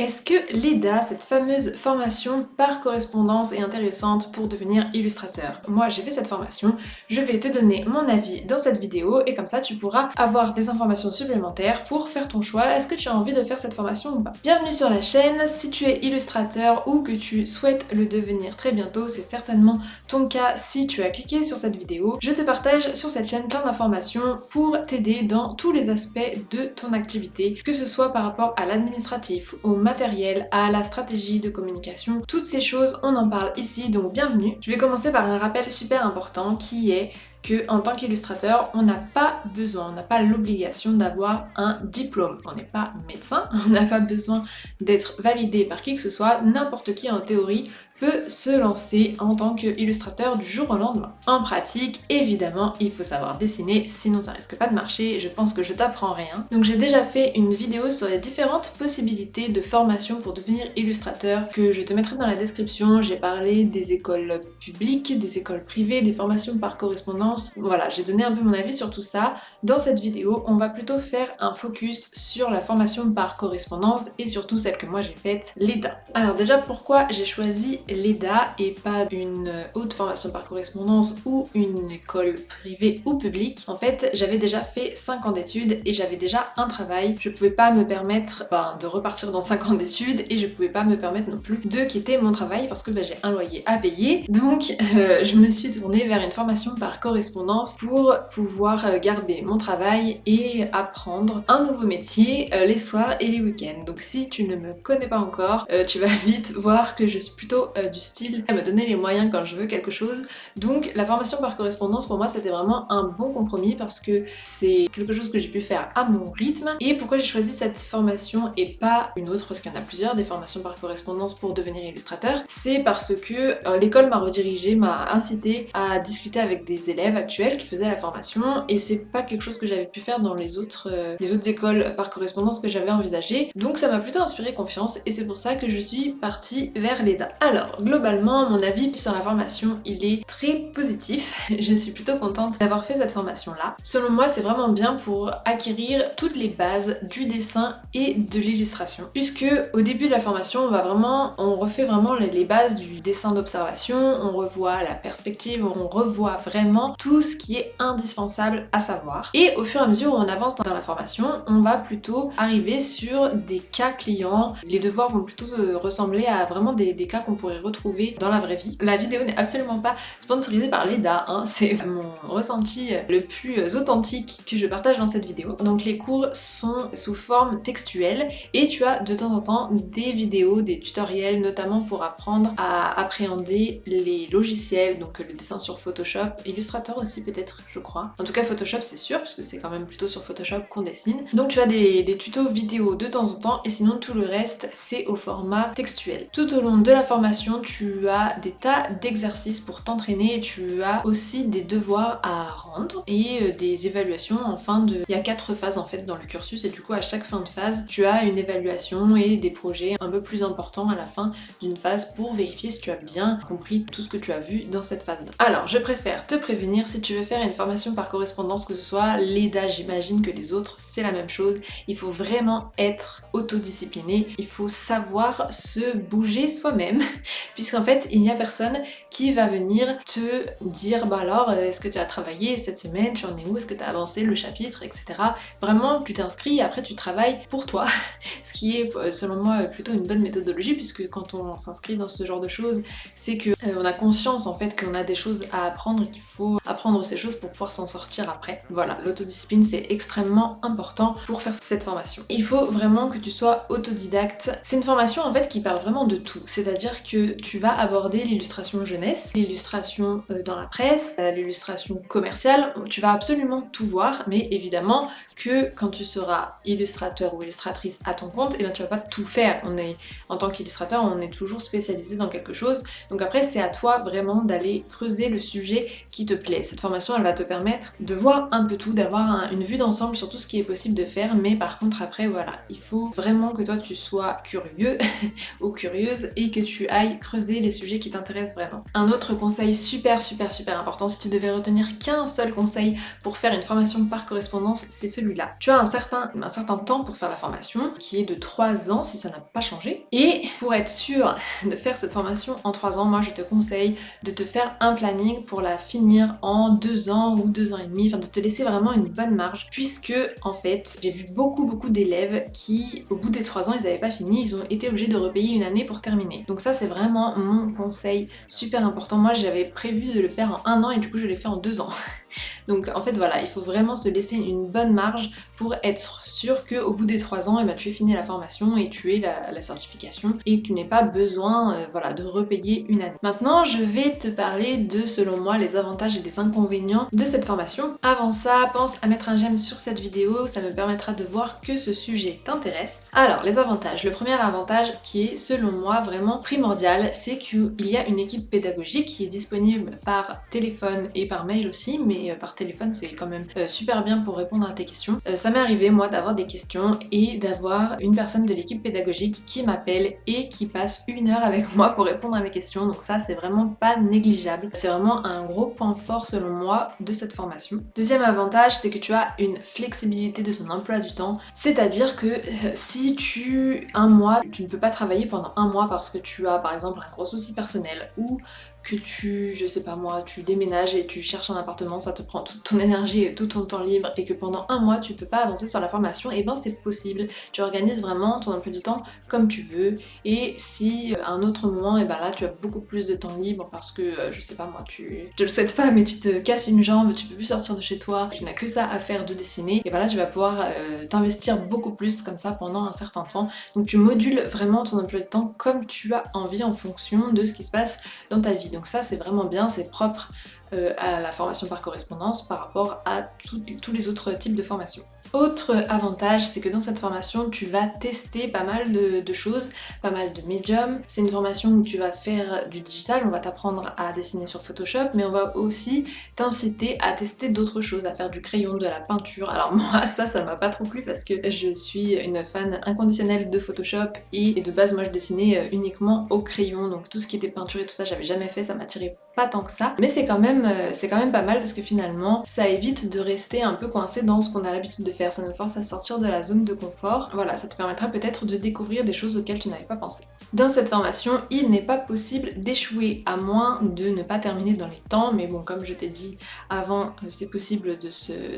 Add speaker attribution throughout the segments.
Speaker 1: Est-ce que l'EDA, cette fameuse formation par correspondance, est intéressante pour devenir illustrateur? Moi, j'ai fait cette formation, je vais te donner mon avis dans cette vidéo et comme ça, tu pourras avoir des informations supplémentaires pour faire ton choix. Est-ce que tu as envie de faire cette formation ou pas? Bienvenue sur la chaîne. Si tu es illustrateur ou que tu souhaites le devenir très bientôt, c'est certainement ton cas si tu as cliqué sur cette vidéo. Je te partage sur cette chaîne plein d'informations pour t'aider dans tous les aspects de ton activité, que ce soit par rapport à l'administratif, au matériel, à la stratégie de communication. Toutes ces choses, on en parle ici, donc bienvenue. Je vais commencer par un rappel super important qui est que en tant qu'illustrateur, on n'a pas besoin, on n'a pas l'obligation d'avoir un diplôme. On n'est pas médecin, on n'a pas besoin d'être validé par qui que ce soit. N'importe qui en théorie peut se lancer en tant qu'illustrateur du jour au lendemain. En pratique, évidemment, il faut savoir dessiner, sinon ça risque pas de marcher, je pense que je t'apprends rien. Donc j'ai déjà fait une vidéo sur les différentes possibilités de formation pour devenir illustrateur que je te mettrai dans la description. J'ai parlé des écoles publiques, des écoles privées, des formations par correspondance. Voilà, j'ai donné un peu mon avis sur tout ça. Dans cette vidéo, on va plutôt faire un focus sur la formation par correspondance et surtout celle que moi j'ai faite, l'EDA. Alors déjà, pourquoi j'ai choisi l'EDA et pas une haute formation par correspondance ou une école privée ou publique? En fait, j'avais déjà fait 5 ans d'études et j'avais déjà un travail. Je pouvais pas me permettre de repartir dans 5 ans d'études et je pouvais pas me permettre non plus de quitter mon travail parce que j'ai un loyer à payer. Donc je me suis tournée vers une formation par correspondance pour pouvoir garder mon travail et apprendre un nouveau métier les soirs et les week-ends. Donc si tu ne me connais pas encore, tu vas vite voir que je suis plutôt du style à me donner les moyens quand je veux quelque chose. Donc la formation par correspondance pour moi c'était vraiment un bon compromis parce que c'est quelque chose que j'ai pu faire à mon rythme. Et pourquoi j'ai choisi cette formation et pas une autre, parce qu'il y en a plusieurs des formations par correspondance pour devenir illustrateur, c'est parce que l'école m'a redirigée, m'a incité à discuter avec des élèves actuels qui faisaient la formation et c'est pas quelque chose que j'avais pu faire dans les autres écoles par correspondance que j'avais envisagées. Donc ça m'a plutôt inspiré confiance et c'est pour ça que je suis partie vers l'EDA. Alors globalement mon avis sur la formation il est très positif. Je suis plutôt contente d'avoir fait cette formation là. Selon moi c'est vraiment bien pour acquérir toutes les bases du dessin et de l'illustration, puisque au début de la formation on refait vraiment les bases du dessin d'observation, on revoit la perspective, on revoit vraiment tout ce qui est indispensable à savoir. Et au fur et à mesure où on avance dans la formation, on va plutôt arriver sur des cas clients. Les devoirs vont plutôt ressembler à vraiment des cas qu'on pourrait retrouver dans la vraie vie. La vidéo n'est absolument pas sponsorisée par l'EDA, hein, c'est mon ressenti le plus authentique que je partage dans cette vidéo. Donc les cours sont sous forme textuelle et tu as de temps en temps des vidéos, des tutoriels, notamment pour apprendre à appréhender les logiciels, donc le dessin sur Photoshop, Illustrator aussi peut-être, je crois. En tout cas Photoshop c'est sûr, puisque c'est quand même plutôt sur Photoshop qu'on dessine. Donc tu as des tutos vidéo de temps en temps et sinon tout le reste c'est au format textuel. Tout au long de la formation tu as des tas d'exercices pour t'entraîner et tu as aussi des devoirs à rendre et des évaluations en fin de... Il y a 4 phases en fait dans le cursus et du coup à chaque fin de phase tu as une évaluation et des projets un peu plus importants à la fin d'une phase pour vérifier si tu as bien compris tout ce que tu as vu dans cette phase-là. Alors je préfère te prévenir, si tu veux faire une formation par correspondance, que ce soit l'EDA, j'imagine que les autres c'est la même chose, il faut vraiment être autodiscipliné, il faut savoir se bouger soi-même puisqu'en fait il n'y a personne qui va venir te dire alors est-ce que tu as travaillé cette semaine, tu en es où, est-ce que tu as avancé le chapitre, etc. Vraiment tu t'inscris et après tu travailles pour toi ce qui est selon moi plutôt une bonne méthodologie, puisque quand on s'inscrit dans ce genre de choses c'est que on a conscience en fait qu'on a des choses à apprendre et qu'il faut apprendre ces choses pour pouvoir s'en sortir après. Voilà, l'autodiscipline c'est extrêmement important pour faire cette formation. Il faut vraiment que tu sois autodidacte. C'est une formation en fait qui parle vraiment de tout, c'est-à-dire que tu vas aborder l'illustration jeunesse, l'illustration dans la presse, l'illustration commerciale, tu vas absolument tout voir, mais évidemment que quand tu seras illustrateur ou illustratrice à ton compte, et tu vas pas tout faire. En tant qu'illustrateur, on est toujours spécialisé dans quelque chose, donc après c'est à toi vraiment d'aller creuser le sujet qui te plaît. et cette formation elle va te permettre de voir un peu tout, d'avoir une vue d'ensemble sur tout ce qui est possible de faire, mais par contre après voilà, il faut vraiment que toi tu sois curieux ou curieuse et que tu ailles creuser les sujets qui t'intéressent vraiment. Un autre conseil super important, si tu devais retenir qu'un seul conseil pour faire une formation par correspondance, c'est celui-là. Tu as un certain temps pour faire la formation, qui est de 3 ans si ça n'a pas changé, et pour être sûr de faire cette formation en 3 ans, moi je te conseille de te faire un planning pour la finir en 2 ans ou 2 ans et demi, enfin de te laisser vraiment une bonne marge, puisque en fait j'ai vu beaucoup d'élèves qui au bout des 3 ans ils n'avaient pas fini, ils ont été obligés de repayer une année pour terminer. Donc ça c'est vraiment mon conseil super important. Moi j'avais prévu de le faire en 1 an et du coup je l'ai fait en 2 ans. Donc en fait voilà, il faut vraiment se laisser une bonne marge pour être sûr qu'au bout des 3 ans, tu aies fini la formation et tu aies la certification et que tu n'aies pas besoin voilà, de repayer une année. Maintenant, je vais te parler de, selon moi, les avantages et les inconvénients de cette formation. Avant ça, pense à mettre un j'aime sur cette vidéo, ça me permettra de voir que ce sujet t'intéresse. Alors, les avantages. Le premier avantage qui est, selon moi, vraiment primordial, c'est qu'il y a une équipe pédagogique qui est disponible par téléphone et par mail aussi, mais par téléphone c'est quand même super bien pour répondre à tes questions. Ça m'est arrivé moi d'avoir des questions et d'avoir une personne de l'équipe pédagogique qui m'appelle et qui passe 1 heure avec moi pour répondre à mes questions, donc ça c'est vraiment pas négligeable. C'est vraiment un gros point fort selon moi de cette formation. Deuxième avantage, c'est que tu as une flexibilité de ton emploi du temps, c'est-à-dire que si un mois, tu ne peux pas travailler pendant 1 mois parce que tu as par exemple un gros souci personnel ou que je sais pas moi, tu déménages et tu cherches un appartement, ça te prend toute ton énergie et tout ton temps libre et que pendant 1 mois tu peux pas avancer sur la formation, et ben c'est possible. Tu organises vraiment ton emploi du temps comme tu veux, et si à un autre moment, et ben là tu as beaucoup plus de temps libre parce que je sais pas moi, je le souhaite pas mais tu te casses une jambe, tu peux plus sortir de chez toi, tu n'as que ça à faire de dessiner, et ben là tu vas pouvoir t'investir beaucoup plus comme ça pendant un certain temps. Donc tu modules vraiment ton emploi du temps comme tu as envie en fonction de ce qui se passe dans ta vie. Donc ça c'est vraiment bien, c'est propre à la formation par correspondance par rapport à tous les autres types de formations. Autre avantage, c'est que dans cette formation, tu vas tester pas mal de choses, pas mal de médiums. C'est une formation où tu vas faire du digital, on va t'apprendre à dessiner sur Photoshop, mais on va aussi t'inciter à tester d'autres choses, à faire du crayon, de la peinture. Alors moi, ça m'a pas trop plu parce que je suis une fan inconditionnelle de Photoshop et de base, moi je dessinais uniquement au crayon, donc tout ce qui était peinture et tout ça, j'avais jamais fait, ça m'attirait pas tant que ça. Mais c'est quand même pas mal parce que finalement, ça évite de rester un peu coincé dans ce qu'on a l'habitude de faire. Ça nous force à sortir de la zone de confort. Voilà, ça te permettra peut-être de découvrir des choses auxquelles tu n'avais pas pensé. Dans cette formation, il n'est pas possible d'échouer à moins de ne pas terminer dans les temps, mais bon, comme je t'ai dit avant, c'est possible de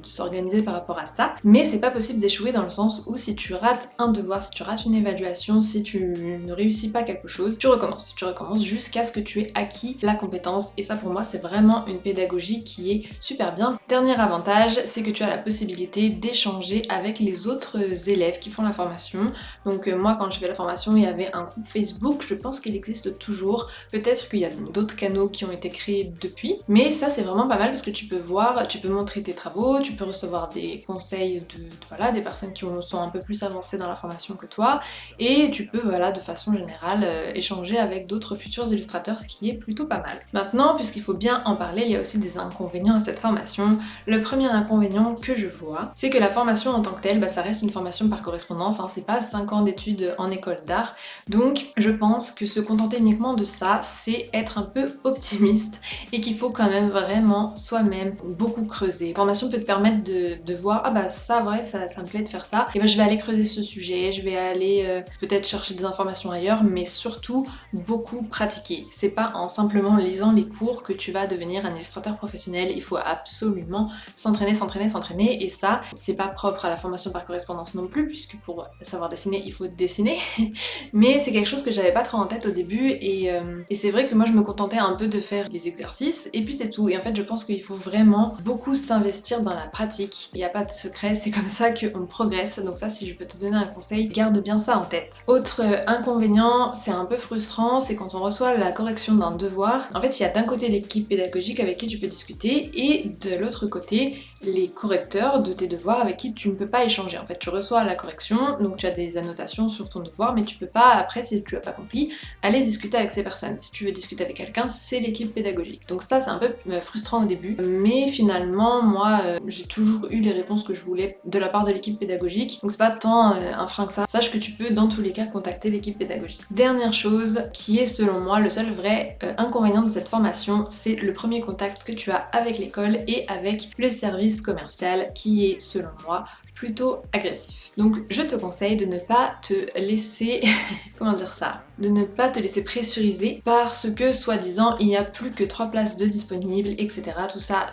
Speaker 1: s'organiser par rapport à ça. Mais c'est pas possible d'échouer dans le sens où si tu rates un devoir, si tu rates une évaluation, si tu ne réussis pas quelque chose, tu recommences. Tu recommences jusqu'à ce que tu aies acquis la compétence, et ça pour moi c'est vraiment une pédagogie qui est super bien. Dernier avantage, c'est que tu as la possibilité d'échanger avec les autres élèves qui font la formation. Donc moi quand j'ai fait la formation, il y avait un groupe Facebook, je pense qu'il existe toujours, peut-être qu'il y a d'autres canaux qui ont été créés depuis, mais ça c'est vraiment pas mal parce que tu peux voir, tu peux montrer tes travaux, tu peux recevoir des conseils voilà, des personnes qui sont un peu plus avancées dans la formation que toi, et tu peux voilà, de façon générale échanger avec d'autres futurs illustrateurs, ce qui est plutôt pas mal. Maintenant, puisqu'il faut bien en parler, il y a aussi des inconvénients à cette formation. Le premier inconvénient que je vois, c'est que la formation en tant que telle, ça reste une formation par correspondance, hein, c'est pas 5 ans d'études en école d'art, donc je pense que se contenter uniquement de ça, c'est être un peu optimiste et qu'il faut quand même vraiment soi-même beaucoup creuser. La formation peut te permettre de voir, ah bah ça vrai, ça me plaît de faire ça, et je vais aller creuser ce sujet, je vais aller peut-être chercher des informations ailleurs, mais surtout beaucoup pratiquer. C'est pas en simplement lisant les cours que tu vas devenir un illustrateur professionnel, il faut absolument s'entraîner, et ça, c'est pas propre à la formation par correspondance non plus, puisque pour savoir dessiner, il faut dessiner, mais c'est quelque chose que j'avais pas trop en tête au début, et c'est vrai que moi je me contentais un peu de faire les exercices, et puis c'est tout, et en fait je pense qu'il faut vraiment beaucoup s'investir dans la pratique, il n'y a pas de secret, c'est comme ça qu'on progresse, donc ça si je peux te donner un conseil, garde bien ça en tête. Autre inconvénient, c'est un peu frustrant, c'est quand on reçoit la correction d'un devoir, en fait il y y a d'un côté l'équipe pédagogique avec qui tu peux discuter et de l'autre côté les correcteurs de tes devoirs avec qui tu ne peux pas échanger. En fait, tu reçois la correction, donc tu as des annotations sur ton devoir, mais tu peux pas après, si tu as pas compris, aller discuter avec ces personnes. Si tu veux discuter avec quelqu'un, c'est l'équipe pédagogique. Donc ça, c'est un peu frustrant au début, mais finalement, moi, j'ai toujours eu les réponses que je voulais de la part de l'équipe pédagogique, donc c'est pas tant un frein que ça. Sache que tu peux dans tous les cas contacter l'équipe pédagogique. Dernière chose qui est selon moi le seul vrai inconvénient de cette formation, c'est le premier contact que tu as avec l'école et avec le service commercial qui est selon moi plutôt agressif. Donc je te conseille de ne pas te laisser, comment dire ça, de ne pas te laisser pressuriser parce que soi-disant il n'y a plus que 3 places de disponibles, etc. Tout ça,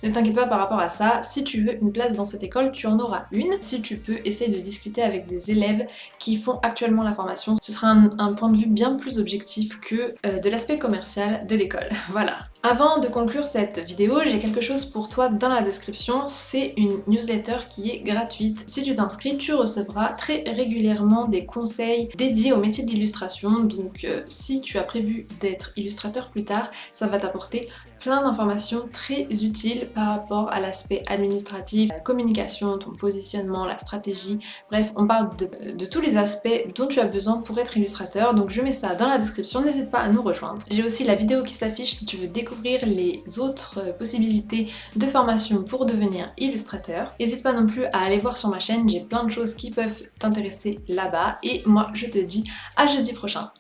Speaker 1: ne t'inquiète pas par rapport à ça. Si tu veux une place dans cette école, tu en auras une. Si tu peux essayer de discuter avec des élèves qui font actuellement la formation, ce sera un point de vue bien plus objectif que de l'aspect commercial de l'école. Voilà. Avant de conclure cette vidéo, j'ai quelque chose pour toi dans la description, c'est une newsletter qui est gratuite. Si tu t'inscris, tu recevras très régulièrement des conseils dédiés au métier d'illustration, donc si tu as prévu d'être illustrateur plus tard, ça va t'apporter plein d'informations très utiles par rapport à l'aspect administratif, la communication, ton positionnement, la stratégie, bref, on parle de tous les aspects dont tu as besoin pour être illustrateur, donc je mets ça dans la description, n'hésite pas à nous rejoindre. J'ai aussi la vidéo qui s'affiche si tu veux découvrir les autres possibilités de formation pour devenir illustrateur. N'hésite pas non plus à aller voir sur ma chaîne, j'ai plein de choses qui peuvent t'intéresser là-bas, et moi je te dis à jeudi prochain.